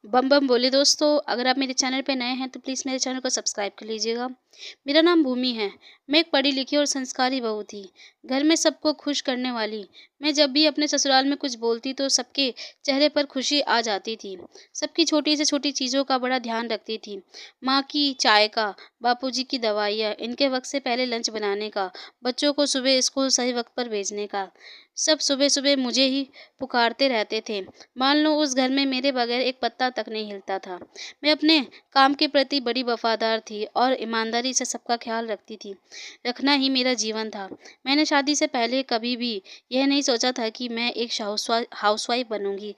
बम बम बोले दोस्तों। अगर आप मेरे चैनल पे नए हैं तो प्लीज़ मेरे चैनल को सब्सक्राइब कर लीजिएगा। मेरा नाम भूमि है। मैं एक पढ़ी लिखी और संस्कारी बहू थी, घर में सबको खुश करने वाली। मैं जब भी अपने ससुराल में कुछ बोलती तो सबके चेहरे पर खुशी आ जाती थी। सबकी छोटी से छोटी चीज़ों का बड़ा ध्यान रखती थी। माँ की चाय का, बापूजी की दवाइयाँ, इनके वक्त से पहले लंच बनाने का, बच्चों को सुबह स्कूल सही वक्त पर भेजने का। सब सुबह सुबह मुझे ही पुकारते रहते थे। मान लो उस घर में मेरे बगैर एक पत्ता तक नहीं हिलता था। मैं अपने काम के प्रति बड़ी वफादार थी और ईमानदारी से सबका ख्याल रखती थी। रखना ही मेरा जीवन था। मैंने शादी से पहले कभी भी यह नहीं सोचा था कि मैं एक हाउसवाइफ बनूंगी,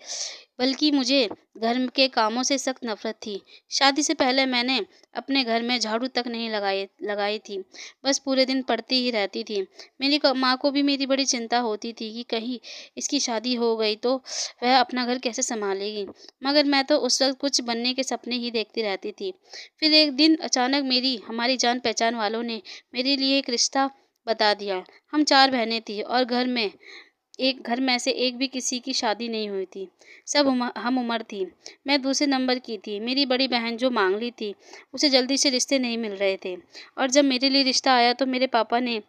बल्कि मुझे घर के कामों से सख्त नफरत थी। शादी से पहले मैंने अपने घर में झाड़ू तक नहीं लगाई थी। बस पूरे दिन पढ़ती ही रहती थी। मेरी माँ को भी मेरी बड़ी चिंता होती थी कि कहीं इसकी शादी हो गई तो वह अपना घर कैसे संभालेगी। मगर मैं तो उस वक्त कुछ बनने के सपने ही देखती रहती थी। फिर एक दिन अचानक हमारी जान पहचान वालों ने मेरे लिए एक रिश्ता बता दिया। हम 4 बहनें थी और घर में से एक भी किसी की शादी नहीं हुई थी। सब हम उम्र थी। मैं दूसरे नंबर की थी। मेरी बड़ी बहन जो मांगली थी, उसे जल्दी से रिश्ते नहीं मिल रहे थे और जब मेरे लिए रिश्ता आया तो मेरे पापा ने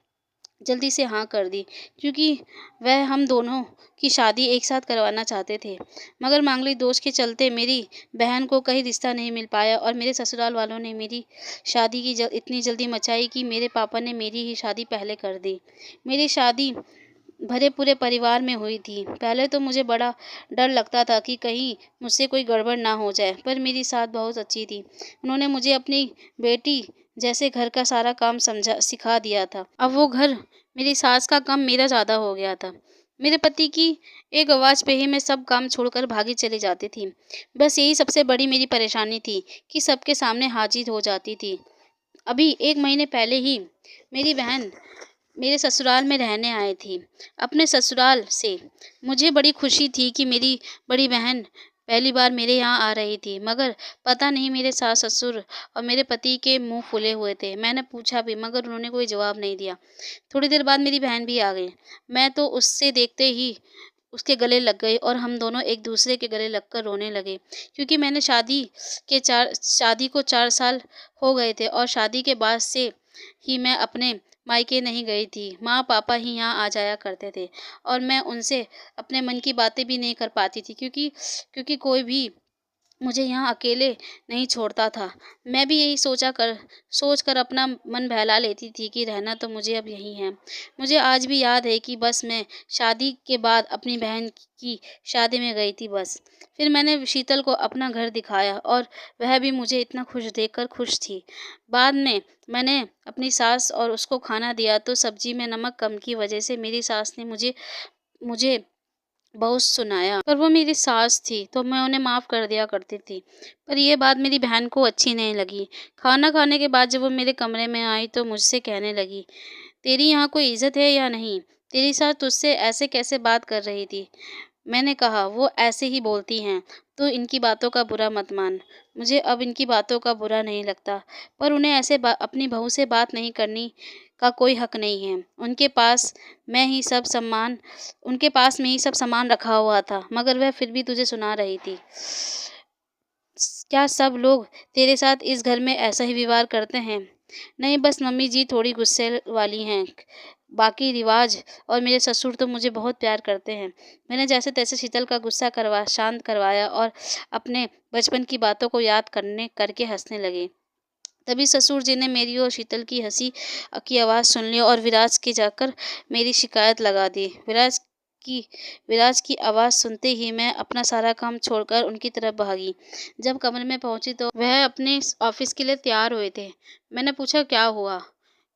जल्दी से हाँ कर दी, क्योंकि वह हम दोनों की शादी एक साथ करवाना चाहते थे। मगर मांगलिक दोष के चलते मेरी बहन को कहीं रिश्ता नहीं मिल पाया और मेरे ससुराल वालों ने मेरी शादी की इतनी जल्दी मचाई कि मेरे पापा ने मेरी ही शादी पहले कर दी। मेरी शादी भरे पूरे परिवार में हुई थी। पहले तो मुझे बड़ा डर लगता था कि कहीं मुझसे कोई गड़बड़ ना हो जाए, पर मेरी सास बहुत अच्छी थी। उन्होंने मुझे अपनी बेटी जैसे घर का सारा काम समझा सिखा दिया था। अब वो घर मेरी सास का काम मेरा ज़्यादा हो गया था। मेरे पति की एक आवाज़ पे ही मैं सब काम छोड़कर भागी चली जाती थी। बस यही सबसे बड़ी मेरी परेशानी थी कि सबके सामने हाजिर हो जाती थी। अभी 1 महीने पहले ही मेरी बहन मेरे ससुराल में रहने आई थी। अपने ससुराल से मुझे बड़ी खुशी थी कि मेरी बड़ी बहन पहली बार मेरे यहाँ आ रही थी, मगर पता नहीं मेरे सास-ससुर और मेरे पति के मुँह फुले हुए थे। मैंने पूछा भी, मगर उन्होंने कोई जवाब नहीं दिया। थोड़ी देर बाद मेरी बहन भी आ गई। मैं तो उससे देखते ही उसके गले लग गई और हम दोनों एक-दूसरे के गले लगकर रोने लगे, क्योंकि शादी को 4 साल हो गए थे और शादी के बाद से ही मैं अपने मायके नहीं गई थी। माँ-पापा ही यहाँ आ जाया करते थे और मैं उनसे अपने मन की बातें भी नहीं कर पाती थी, क्योंकि क्योंकि कोई भी मुझे यहाँ अकेले नहीं छोड़ता था। मैं भी यही सोच कर अपना मन बहला लेती थी कि रहना तो मुझे अब यहीं है। मुझे आज भी याद है कि बस मैं शादी के बाद अपनी बहन की शादी में गई थी बस। फिर मैंने शीतल को अपना घर दिखाया और वह भी मुझे इतना खुश देखकर खुश थी। बाद में मैंने अपनी सास और उसको खाना दिया तो सब्ज़ी में नमक कम की वजह से मेरी सास ने मुझे मुझे बहुत सुनाया, पर वो मेरी सास थी तो मैं उन्हें माफ़ कर दिया करती थी। पर ये बात मेरी बहन को अच्छी नहीं लगी। खाना खाने के बाद जब वो मेरे कमरे में आई तो मुझसे कहने लगी, तेरी यहाँ कोई इज़्ज़त है या नहीं? तेरी सास तुझसे ऐसे कैसे बात कर रही थी? मैंने कहा, वो ऐसे ही बोलती हैं, तो इनकी बातों का बुरा मत मान। मुझे अब इनकी बातों का बुरा नहीं लगता, पर उन्हें ऐसे अपनी बहू से बात नहीं करनी का कोई हक नहीं है। उनके पास में ही सब सामान रखा हुआ था, मगर वह फिर भी तुझे सुना रही थी। क्या सब लोग तेरे साथ इस घर में ऐसा ही व्यवहार करते हैं? नहीं, बस मम्मी जी थोड़ी गुस्से वाली हैं। बाकी रिवाज और मेरे ससुर तो मुझे बहुत प्यार करते हैं। मैंने जैसे तैसे शीतल का गुस्सा शांत करवाया और अपने बचपन की बातों को याद करके हंसने लगी। तभी ससुर जी ने मेरी और शीतल की हंसी की आवाज़ सुन ली और विराज के जाकर मेरी शिकायत लगा दी। की विराज की आवाज़ सुनते ही मैं अपना सारा काम छोड़कर उनकी तरफ भागी। जब कमरे में पहुंची तो वह अपने ऑफिस के लिए तैयार हुए थे। मैंने पूछा, क्या हुआ?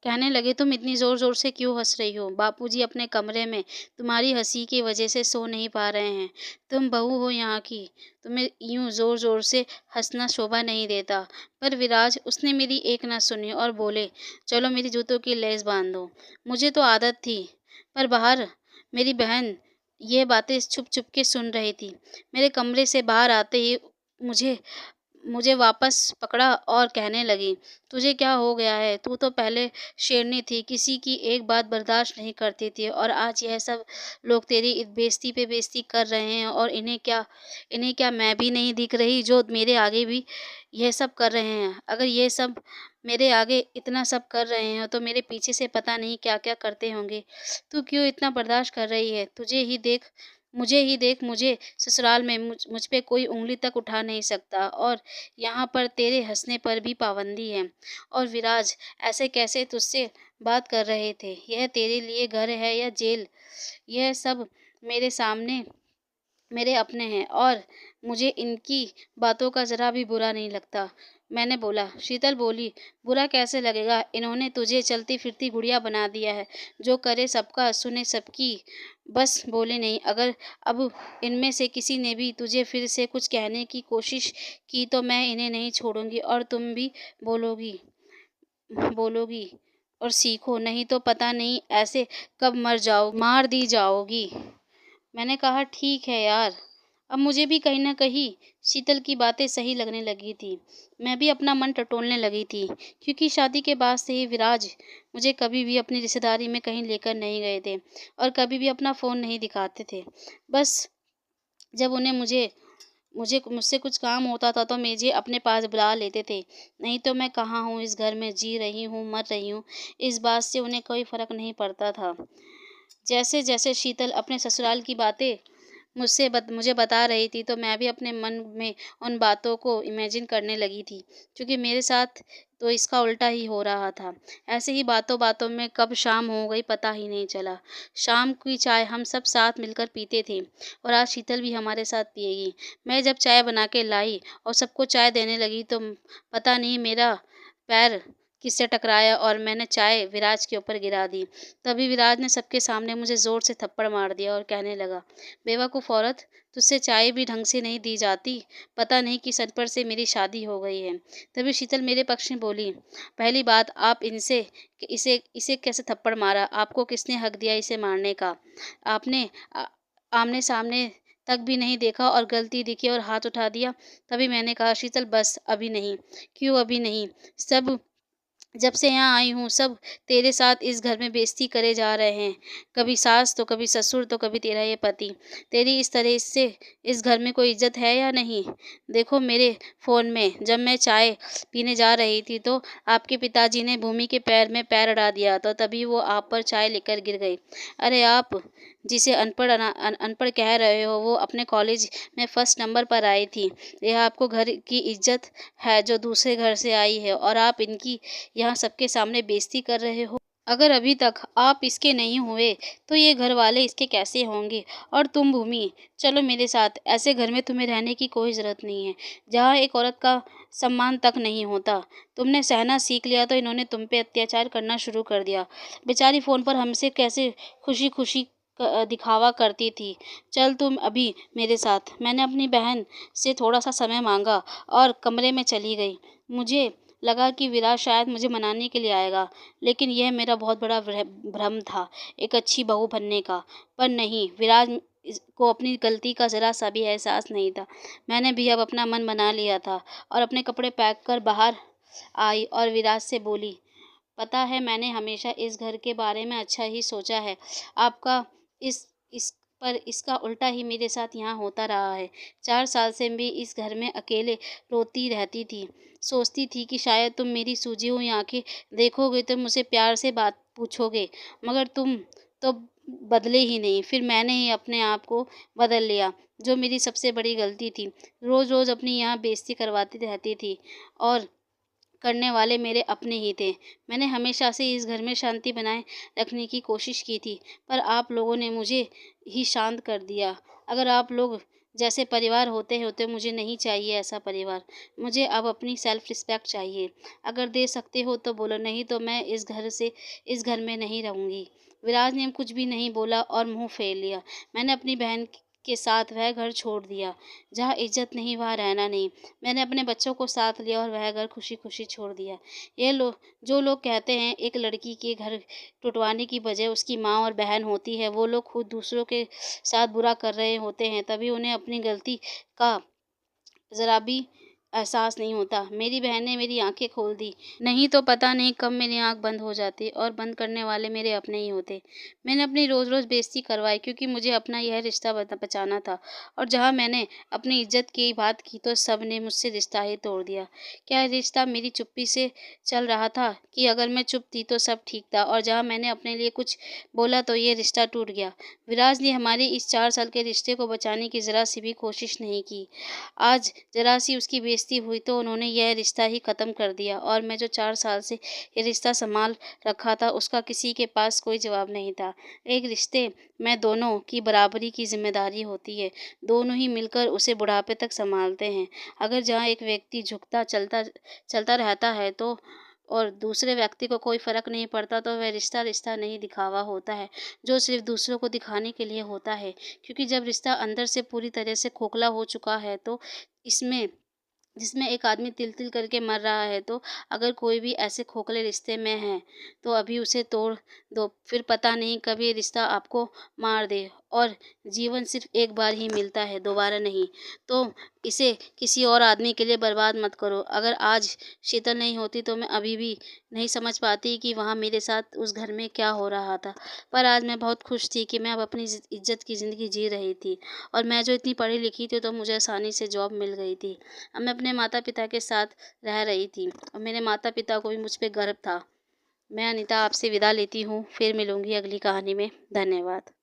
कहने लगे, तुम इतनी ज़ोर ज़ोर से क्यों हंस रही हो? बापूजी अपने कमरे में तुम्हारी हंसी की वजह से सो नहीं पा रहे हैं। तुम बहू हो यहाँ की, तुम्हें यूं ज़ोर ज़ोर से हंसना शोभा नहीं देता। पर विराज, उसने मेरी एक ना सुनी और बोले, चलो मेरी जूतों की लेस बांध दो। मुझे तो आदत थी, पर बाहर मेरी बहन ये बातें छुप छुप के सुन रही थी। मेरे कमरे से बाहर आते ही मुझे मुझे वापस पकड़ा और कहने लगी, तुझे क्या हो गया है? तू तो पहले शेरनी थी, किसी की एक बात बर्दाश्त नहीं करती थी और आज यह सब लोग तेरी बेइज्जती पे बेइज्जती कर रहे हैं और इन्हें क्या मैं भी नहीं दिख रही जो मेरे आगे भी यह सब कर रहे हैं? अगर ये सब मेरे आगे इतना सब कर रहे हैं तो मेरे पीछे से पता नहीं क्या-क्या करते होंगे। तू क्यों इतना बर्दाश्त कर रही है? मुझे मुझे ससुराल में मुझ पे कोई उँगली तक उठा नहीं सकता और यहाँ पर तेरे हँसने पर भी पाबंदी है। और विराज, ऐसे कैसे तुझसे बात कर रहे थे? यह तेरे लिए घर है या जेल? यह सब मेरे सामने मेरे अपने हैं और मुझे इनकी बातों का ज़रा भी बुरा नहीं लगता। मैंने बोला। शीतल बोली, बुरा कैसे लगेगा? इन्होंने तुझे चलती-फिरती गुड़िया बना दिया है। जो करे सबका, सुने सबकी, बस बोले नहीं। अगर अब इनमें से किसी ने भी तुझे फिर से कुछ कहने की कोशिश की तो मैं इन्हें नहीं छोड़ूँगी और तुम भी बोलोगी बोलोगी और सीखो, नहीं तो पता नहीं ऐसे कब मार दी जाओगी। मैंने कहा, ठीक है यार। अब मुझे भी कहीं न कहीं शीतल की बातें सही लगने लगी थी। मैं भी अपना मन टटोलने लगी थी, क्योंकि शादी के बाद से ही विराज मुझे कभी भी अपनी रिश्तेदारी में कहीं लेकर नहीं गए थे और कभी भी अपना फ़ोन नहीं दिखाते थे। बस जब उन्हें मुझे मुझे मुझसे कुछ काम होता था तो मुझे अपने पास बुला लेते थे। नहीं तो मैं कहाँ हूँ, इस घर में जी रही हूँ, मर रही हूँ, इस बात से उन्हें कोई फ़र्क नहीं पड़ता था। जैसे-जैसे शीतल अपने ससुराल की बातें मुझे बता रही थी तो मैं भी अपने मन में उन बातों को इमेजिन करने लगी थी, क्योंकि मेरे साथ तो इसका उल्टा ही हो रहा था। ऐसे ही बातों-बातों में कब शाम हो गई पता ही नहीं चला। शाम की चाय हम सब साथ मिलकर पीते थे और आज शीतल भी हमारे साथ पिएगी। मैं जब चाय बना के लाई और सबको चाय देने लगी तो पता नहीं मेरा पैर किससे टकराया और मैंने चाय विराज के ऊपर गिरा दी। तभी विराज ने सबके सामने मुझे ज़ोर से थप्पड़ मार दिया और कहने लगा, बेवकूफ़ औरत, तुझसे चाय भी ढंग से नहीं दी जाती, पता नहीं किस अनपढ़ से मेरी शादी हो गई है। तभी शीतल मेरे पक्ष में बोली, पहली बात आप इसे इसे कैसे थप्पड़ मारा? आपको किसने हक दिया इसे मारने का? आपने आमने-सामने तक भी नहीं देखा और गलती दिखी और हाथ उठा दिया। तभी मैंने कहा, शीतल बस, अभी नहीं। क्यों अभी नहीं? सब जब से यहाँ आई हूँ सब तेरे साथ इस घर में बेइज्जती करे जा रहे हैं। कभी सास तो कभी ससुर तो कभी तेरा ये पति। तेरी इस तरह से इस घर में कोई इज़्ज़त है या नहीं? देखो मेरे फ़ोन में जब मैं चाय पीने जा रही थी तो आपके पिताजी ने भूमि के पैर में पैर अड़ा दिया तो तभी वो आप पर चाय लेकर गिर गई। अरे आप जिसे अनपढ़ कह रहे हो वो अपने कॉलेज में फर्स्ट नंबर पर आई थी। यह आपको घर की इज़्ज़त है जो दूसरे घर से आई है और आप इनकी यहाँ सबके सामने बेइज्जती कर रहे हो। अगर अभी तक आप इसके नहीं हुए तो ये घर वाले इसके कैसे होंगे? और तुम भूमि, चलो मेरे साथ। ऐसे घर में तुम्हें रहने की कोई ज़रूरत नहीं है, जहाँ एक औरत का सम्मान तक नहीं होता। तुमने सहना सीख लिया तो इन्होंने तुम पे अत्याचार करना शुरू कर दिया। बेचारी फ़ोन पर हमसे कैसे खुशी-खुशी दिखावा करती थी। चल तुम अभी मेरे साथ। मैंने अपनी बहन से थोड़ा-सा समय माँगा और कमरे में चली गई। मुझे लगा कि विराज शायद मुझे मनाने के लिए आएगा, लेकिन यह मेरा बहुत बड़ा भ्रम था, एक अच्छी बहू बनने का। पर नहीं, विराज को अपनी गलती का ज़रा-सा भी एहसास नहीं था। मैंने भी अब अपना मन बना लिया था और अपने कपड़े पैक कर बाहर आई और विराज से बोली, पता है मैंने हमेशा इस घर के बारे में अच्छा ही सोचा है। आपका इस पर इसका उल्टा ही मेरे साथ यहाँ होता रहा है। 4 साल से मैं इस घर में अकेले रोती रहती थी। सोचती थी कि शायद तुम मेरी सूजी हुई आँखें देखोगे तो मुझसे प्यार से बात पूछोगे, मगर तुम तो बदले ही नहीं। फिर मैंने ही अपने आप को बदल लिया, जो मेरी सबसे बड़ी गलती थी। रोज़-रोज़ अपनी यहाँ बेइज़्ज़ती करवाती रहती थी और करने वाले मेरे अपने ही थे। मैंने हमेशा से इस घर में शांति बनाए रखने की कोशिश की थी, पर आप लोगों ने मुझे ही शांत कर दिया। अगर आप लोग जैसे परिवार होते मुझे नहीं चाहिए ऐसा परिवार। मुझे अब अपनी सेल्फ रिस्पेक्ट चाहिए। अगर दे सकते हो तो बोलो, नहीं तो मैं इस घर में नहीं रहूँगी। विराज ने कुछ भी नहीं बोला और मुँह फेर लिया। मैंने अपनी बहन के साथ वह घर छोड़ दिया। जहाँ इज़्ज़त नहीं वहाँ रहना नहीं। मैंने अपने बच्चों को साथ लिया और वह घर खुशी-खुशी छोड़ दिया। जो लोग कहते हैं एक लड़की के घर टुटवाने की वजह उसकी माँ और बहन होती है, वो लोग खुद दूसरों के साथ बुरा कर रहे होते हैं, तभी उन्हें अपनी गलती का ज़रा भी एहसास नहीं होता। मेरी बहन ने मेरी आँखें खोल दी, नहीं तो पता नहीं कब मेरी आँख बंद हो जाती और बंद करने वाले मेरे अपने ही होते। मैंने अपनी रोज़-रोज़ बेइज़्ज़ती करवाई क्योंकि मुझे अपना यह रिश्ता बचाना था और जहाँ मैंने अपनी इज़्ज़त की बात की तो सब ने मुझसे रिश्ता ही तोड़ दिया। क्या रिश्ता मेरी चुप्पी से चल रहा था कि अगर मैं चुप थी तो सब ठीक था और जहाँ मैंने अपने लिए कुछ बोला तो ये रिश्ता टूट गया। विराज ने हमारे इस 4 साल के रिश्ते को बचाने की ज़रा-सी भी कोशिश नहीं की। आज ज़रा-सी उसकी बेइज़्ज़ती हुई तो उन्होंने यह रिश्ता ही ख़त्म कर दिया और मैं जो 4 साल से ये रिश्ता सँभाल रखा था उसका किसी के पास कोई जवाब नहीं था। एक रिश्ते में दोनों की बराबरी की ज़िम्मेदारी होती है, दोनों ही मिलकर उसे बुढ़ापे तक सँभालते हैं। अगर जहाँ एक व्यक्ति झुकता चलता चलता रहता है तो और दूसरे व्यक्ति को कोई फ़र्क नहीं पड़ता तो वह रिश्ता रिश्ता नहीं दिखावा होता है, जो सिर्फ़ दूसरों को दिखाने के लिए होता है। क्योंकि जब रिश्ता अंदर से पूरी तरह से खोखला हो चुका है तो इसमें जिसमें एक आदमी तिल-तिल करके मर रहा है तो अगर कोई भी ऐसे खोखले रिश्ते में है, तो अभी उसे तोड़ दो, फिर पता नहीं कब ये रिश्ता आपको मार दे और जीवन सिर्फ़ एक बार ही मिलता है, दोबारा नहीं। तो इसे किसी और आदमी के लिए बर्बाद मत करो। अगर आज शीतल नहीं होती तो मैं अभी भी नहीं समझ पाती कि वहाँ मेरे साथ उस घर में क्या हो रहा था। पर आज मैं बहुत खुश थी कि मैं अब अपनी इज़्ज़त की ज़िंदगी जी रही थी और मैं जो इतनी पढ़ी लिखी थी तो मुझे आसानी से जॉब मिल गई थी। अब मैं अपने माता-पिता के साथ रह रही थी और मेरे माता-पिता को भी मुझ पे गर्व था। मैं अनीता आपसे विदा लेती हूँ, फिर मिलूँगी अगली कहानी में। धन्यवाद।